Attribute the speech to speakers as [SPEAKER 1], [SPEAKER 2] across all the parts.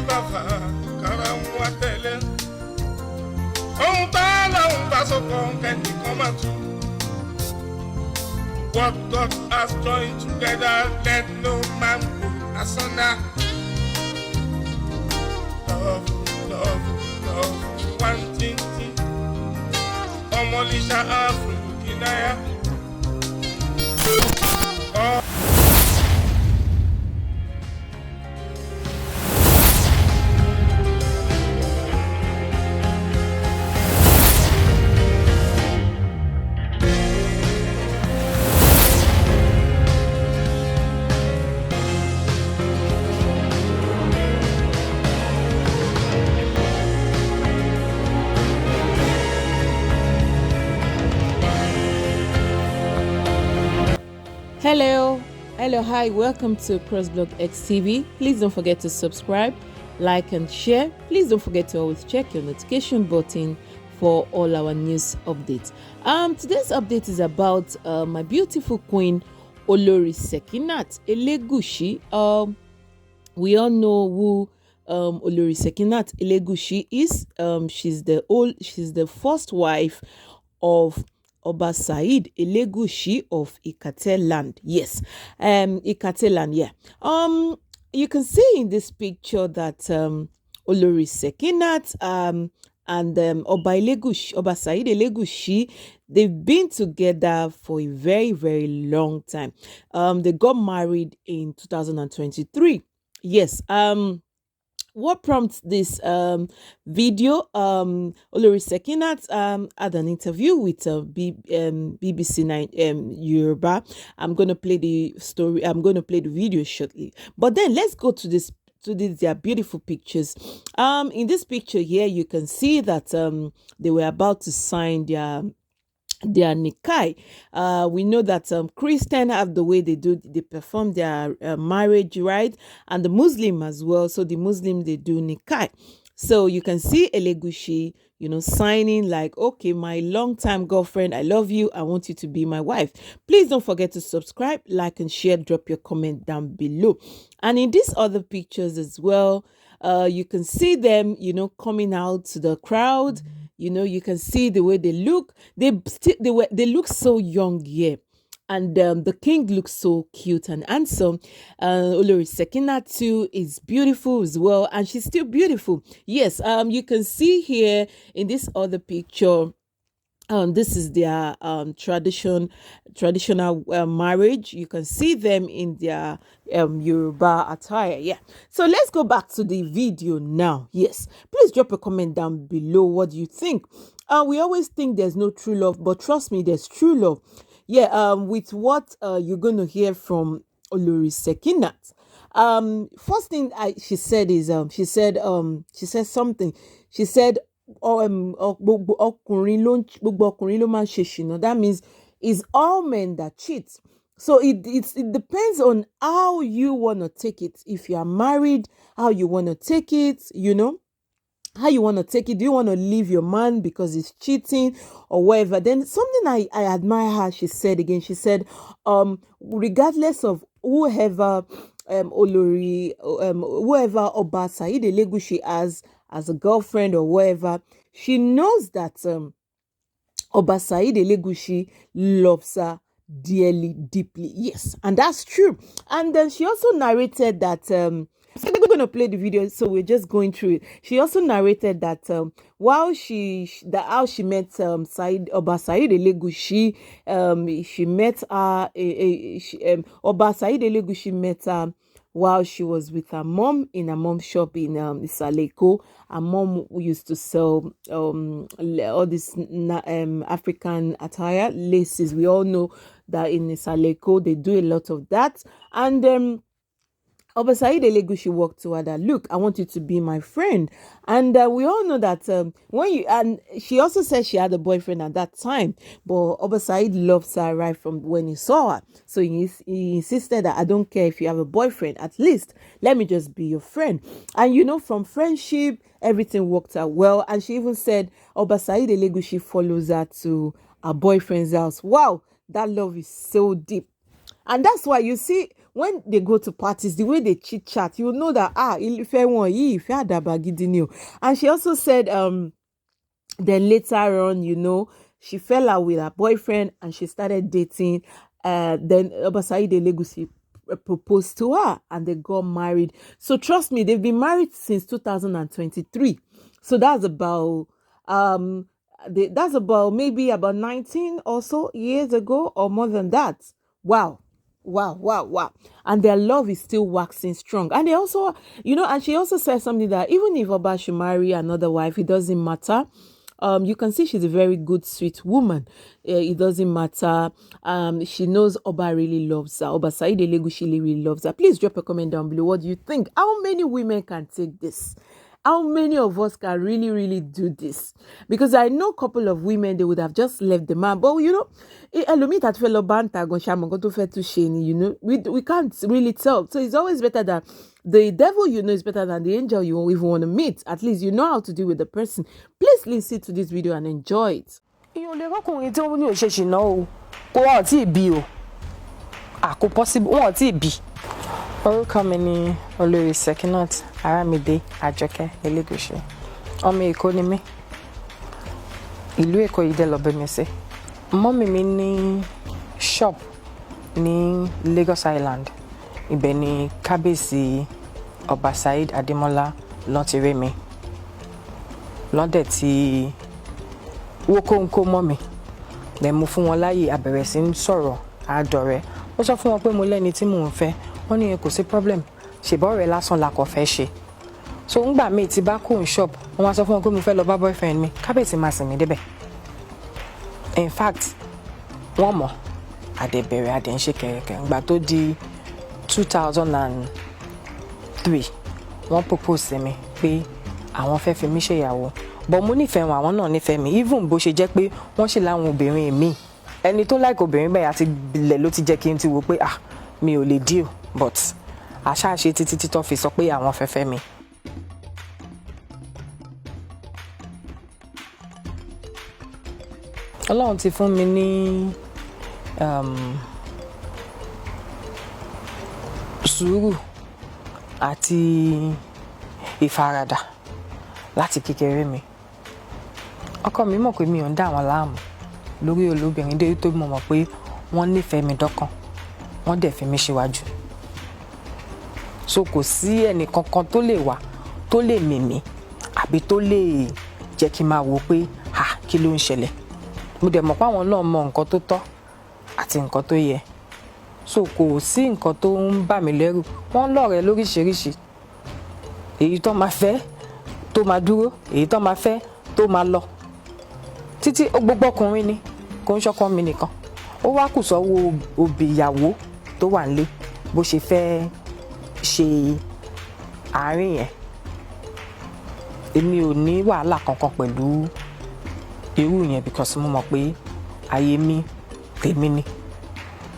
[SPEAKER 1] bàbá kára ń wá tẹ́lẹ̀. Ohun tá lọ́hùn bá sọ̀kọ̀ kẹ́nìkan máa tú. What God has joined together, let no man put asunder. Love, love, love, one thing. Omolisha Afrikinaya. Oh.
[SPEAKER 2] Hello, hi, welcome to Crossblog X TV. Please don't forget to subscribe, like and share. Please don't forget to always check your notification button for all our news updates. Today's update is about my beautiful queen Olori Sekinat Elegushi. We all know who Olori Sekinat Elegushi is. She's the first wife of Oba Said Elegushi of Ikate land. Yes, Ikate land, yeah. You can see in this picture that Olori Sekinat and Oba Said Elegushi, they've been together for a very, very long time. They got married in 2023. Yes, what prompts this video? Olori Sekinat had an interview with BBC Yoruba. I'm gonna play the story. I'm gonna play the video shortly. But then let's go to their beautiful pictures. In this picture here, you can see that they were about to sign their nikai. We know that Christian have the way they perform their marriage, right? And the Muslim as well. So the Muslim, they do nikai. So you can see Elegushi, signing like, okay, my long-time girlfriend, I love you. I want you to be my wife. Please don't forget to subscribe, like, and share. Drop your comment down below. And in these other pictures as well, you can see them, coming out to the crowd. You can see the way they look. They look so young here. And the king looks so cute and handsome. Olori Sekinat too is beautiful as well. And she's still beautiful. Yes, you can see here in this other picture, this is their traditional marriage. You can see them in their Yoruba attire. Yeah. So let's go back to the video now. Yes. Please drop a comment down below. What do you think? We always think there's no true love, but trust me, there's true love. Yeah. With what you're gonna hear from Olori Sekinat. First thing she said is she said something. She said, that means it's all men that cheat. So it depends on how you want to take it. If you are married, how you want to take it, how you want to take it. Do you want to leave your man because he's cheating or whatever? Then something I admire her, she said regardless of whoever whoever Oba Said Elegushi as a girlfriend or whatever, she knows that Oba Said Elegushi loves her dearly, deeply. Yes, and that's true. And then she also narrated that so we're going to play the video, so we're just going through it. She also narrated that how she met Oba Said Elegushi, she met her. Oba Said Elegushi met her while she was with her mom in her mom's shop in Isaleko. Her mom used to sell all this African attire, laces. We all know that in Isaleko they do a lot of that. And Oba Said Elegushi walked to her that, look, I want you to be my friend. And we all know that and she also said she had a boyfriend at that time, but Oba Said loves her right from when he saw her. So he insisted that, I don't care if you have a boyfriend, at least let me just be your friend. And from friendship, everything worked out well. And she even said Oba Said Elegushi follows her to her boyfriend's house. Wow, that love is so deep. And that's why you see, when they go to parties, the way they chit chat, you know that ìfẹ́ wọn yìí ìfẹ́ àdàbà gidi ni o. And she also said then later on, she fell out with her boyfriend and she started dating. Then Obasaide Legusi proposed to her and they got married. So trust me, they've been married since 2023. So that's about maybe about 19 or so years ago or more than that. Wow. And their love is still waxing strong. And they also, and she also said something that even if Oba should marry another wife, it doesn't matter. You can see she's a very good, sweet woman. It doesn't matter. She knows Oba really loves her. Oba Saide Legusi really loves her. Please drop a comment down below. What do you think? How many women can take this? How many of us can really, really do this? Because I know a couple of women, they would have just left the man. But, we can't really tell. So it's always better that the devil is better than the angel you even want to meet. At least you know how to deal with the person. Please listen to this video and enjoy it.
[SPEAKER 3] Orúkọ mi ni Olori Sekinat Aramide Àjọkẹ́ Elegushi. Ọmọ Èkó ni mí. Ìlú Èkó yìí dẹ̀ lọ bí mi sí. Mọ́mì mi ní shop ní Lagos Island. Ibẹ̀ ni kábíyèsí Ọba Saheed Adémọ́lá ló ti rí mi. Lọ́dẹ̀ tí wókóńkó mọ́ mi. Then mo fún wọn láyè a bẹ̀rẹ̀ sí ń sọ̀rọ̀ àdọ̀rẹ́. Ó sọ fún wọn pé mo lẹ́ni tí mò ń fẹ́. Wọ́n ní kò sí problem. Ṣèbọ̀rẹ́ lásán la kò fẹ́ ṣe. So ngbà mi tí bá kó shop, wọ́n wá sọ fún wọn pé mo fẹ́ lọ bá boyfriend mi. Kábíyèsí máa sìn mí débẹ̀. In fact, wọ́n mọ̀ àdẹ̀bẹ̀rẹ̀ àdẹ̀ ń ṣe kẹ̀kẹ́. Ngbà tó di 2003, wọ́n propose sí mi pé àwọn fẹ́ fi mí ṣèyàwó. But mo nífẹ̀ẹ́ wọn, àwọn náà nífẹ̀ẹ́ mi. Even bó ṣe jẹ́ pé wọ́n ṣì láwọn obìnrin mi. Ẹni tó like obìnrin bẹ́ẹ̀ àti ilẹ̀ ló ti jẹ́ kí n ti wò pé mi ò lè deal. But àṣà ṣe títí tó fi sọ pé àwọn fẹ́ fẹ́ mi. Ọlọ́run ti fún mi ní sùúrù àti ìfaradà láti kékeré mi. Ọkọ mi mọ̀ pé mi ò ń dá wọn láàmú lórí olóbìnrin dé tó mọ̀ pé wọ́n nífẹ̀ẹ́ mi dọ́kàn. Wọ́n dẹ̀ fi mí síwájú. So kò sí ẹnì kankan tó lè wà tó lè mìmí àbí tó lè jẹ́ kí n máa wò pé kí ló ń ṣẹlẹ̀. Mo dẹ̀ mọ̀ pé àwọn náà mọ nǹkan tó tọ́ àti nǹkan tó yẹ. So kò sí nǹkan tó ń bà mí lẹ́rù. Wọ́n lọ́rẹ̀ẹ́ lóríṣiríṣi. Èyí tó máa fẹ́ tó máa dúró, èyí tó máa fẹ́ tó máa lọ. Títí gbogbo ọkùnrin ni, kò ń ṣọkọ mi nìkan. Ó wá kù sọ́wọ́ òbí ìyàwó tó wà nílé bó ṣe fẹ́ ṣe àárín yẹn. Èmi ò ní wàhálà kankan pẹ̀lú irú yẹn because mo mọ̀ pé ayé mi tèmi ni.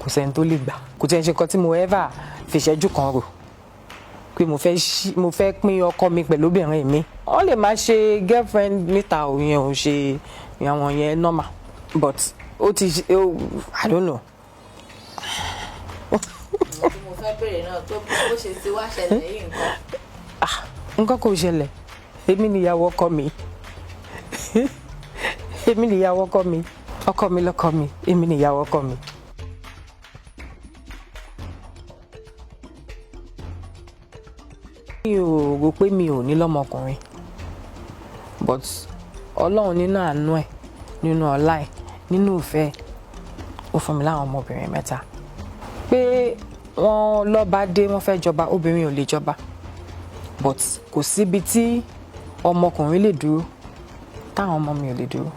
[SPEAKER 3] Kò sẹ́ni tó lè gbà. Kò tẹ́ ṣe nǹkan tí mo ever fi ṣẹ́jú kan rò pé mo fẹ́ pín ọkọ mi pẹ̀lú obìnrin mi. Wọ́n lè máa ṣe girlfriend níta òyìn ò ṣe àwọn yẹn normal. But I don't know. Nǹkan kò ṣẹlẹ̀. Èmi nìyàwó ọkọ mi. Èmi nìyàwó ọkọ mi. Ọkọ mi lọ́kọ mi. Èmi nìyàwó ọkọ mi. Mi ò rò pé mi ò ní lọ́mọkùnrin. But Ọlọ́run nínú àánú ẹ̀, nínú ọlá ẹ̀, nínú ìfẹ́ ó fún mi láwọn ọmọbìnrin 3. Pé wọ́n lọ́ba dé wọ́n fẹ́ jọba, obìnrin ò lè jọba. But kò síbi tí ọmọkùnrin lè dúró táwọn ọmọ mi ò lè dúró.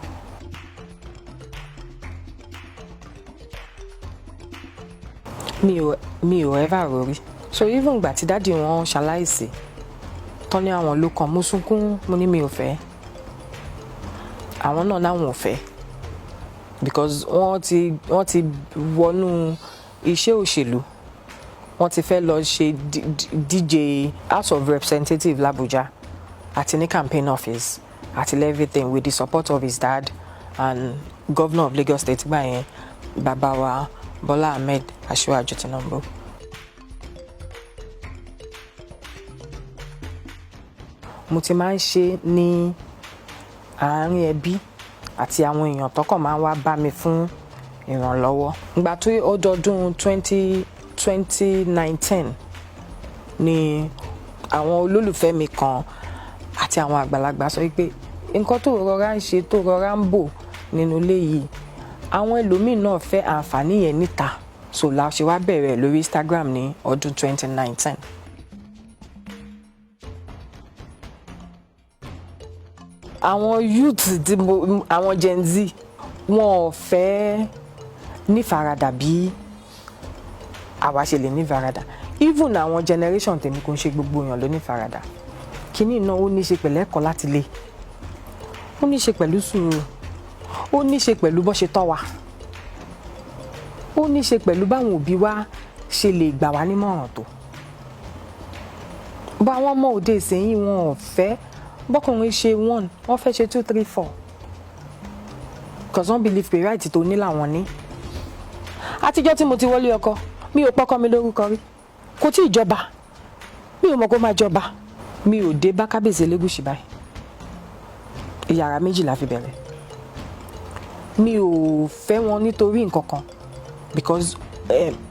[SPEAKER 3] Mi ò ever rò rí. So even ìgbà tí dáàdì wọn ṣaláìsí tán ní àwọn ló kàn, mo sunkún, mo ní mi ò fẹ́. Àwọn náà láwọn ò fẹ́. Because wọ́n ti wọnú iṣẹ́ òṣèlú. Wọ́n ti fẹ́ lọ ṣe DJ House of Representatives l'Abuja àti ní campaign office àti everything with the support of his dad and governor of Lagos State gbà yẹn bàbá wa Bola Ahmed Aṣíwájú Tinubu. mo ti máa ń ṣe ní àárín ẹbí àti àwọn èèyàn tó kàn máa ń wá bá mi fún ìrànlọ́wọ́. Ìgbà tó ọdọọdún 2019 ni àwọn olólùfẹ́ mi kan àti àwọn àgbàlagbà sọ pé nǹkan tó rọra ń ṣe tó rọra ń bò nínú ilé yìí àwọn ẹlòmíín náà fẹ́ àǹfààní yẹn níta, so la ṣe wá bẹ̀rẹ̀ lórí Instagram ní ọdún 2019. Àwọn youth àwọn Gen Z wọn ò fẹ́ nífaradà bí àwa ṣe lè nífaradà. Even àwọn generation tèmi kò ń ṣe gbogbo èèyàn ló nífaradà. Kíní náà ó ní ṣe pẹ̀lú ẹ̀kọ́ láti lé, ó ní ṣe pẹ̀lú sùúrù, ó ní ṣe pẹ̀lú bó ṣe tọ́ wa, ó ní ṣe pẹ̀lú báwọn òbí wa ṣe lè gbà wá nímọ̀ràn tó. Bá àwọn ọmọ òde ìsẹ́yìn wọn ò fẹ́ bọ́kùnrin ṣe 1 wọ́n fẹ́ ṣe 2 3 4 cause wọ́n believe pé right tó ní làwọn ní. Àtijọ́ tí mo ti wọlé ọkọ mi ò pọ́kọ mi lórúkọ rí, kò tí ì jọba, mi ò mọ̀ kó máa jọba, mi ò dé bá kábíyèsí Elégùṣì báyìí, ìyàrá 2 la fi bẹ̀rẹ̀. Mi ò fẹ́ wọn nítorí nǹkan kan because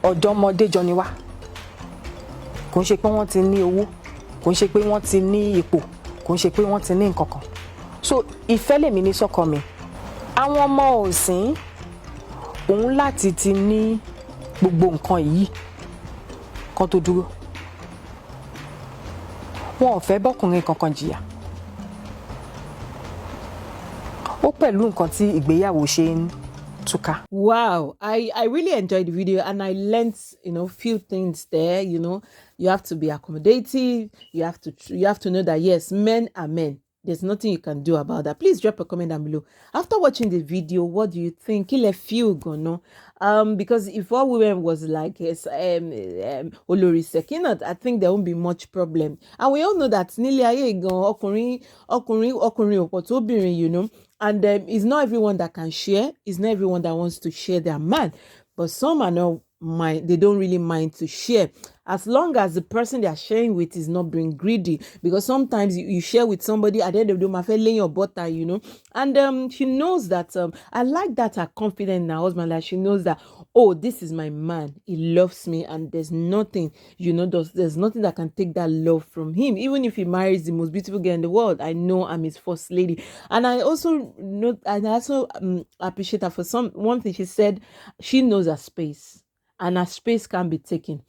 [SPEAKER 3] ọ̀dọ́mọdé jọ ni wá, kò ń ṣe pé wọ́n ti ní owó, kò ń ṣe pé wọ́n ti ní ipò, kò ń ṣe pé wọ́n ti ní nǹkan kan. So ìfẹ́ lèmi ní sọ́kọ mi. Àwọn ọmọ òsín òun láti ti ní gbogbo nǹkan yìí kan tó dúró. Wọn ò fẹ́ bọ́kùnrin kankan jìyà. Ó pẹ̀lú nǹkan tí ìgbéyàwó ṣe ń túká.
[SPEAKER 2] Wow, I really enjoyed the video and I learned, few things there. You have to be accommodative. You have to know that yes, men are men. There's nothing you can do about that. Please drop a comment down below. After watching the video, what do you think? Kill a few gonna. Because if all women was like Olori Sekinat, I think there won't be much problem. And we all know that nearly okunrin, and it's not everyone that can share. It's not everyone that wants to share their man. But some are not mind, they don't really mind to share, as long as the person they are sharing with is not being greedy. Because sometimes you share with somebody at the end of the day, my friend laying your butter, and she knows that I like that her confidence in her husband, that she knows that, oh, this is my man, he loves me, and there's nothing, there's nothing that can take that love from him. Even if he marries the most beautiful girl in the world, I know I'm his first lady. And I also appreciate her for one thing she said. She knows her space, and our space can be taken.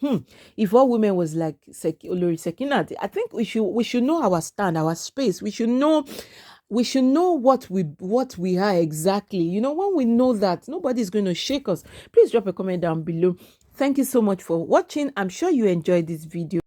[SPEAKER 2] If all women was like Olori Sekinat, I think we should know our stand, our space. We should know what we are exactly. When we know that, nobody's going to shake us. Please drop a comment down below. Thank you so much for watching. I'm sure you enjoyed this video.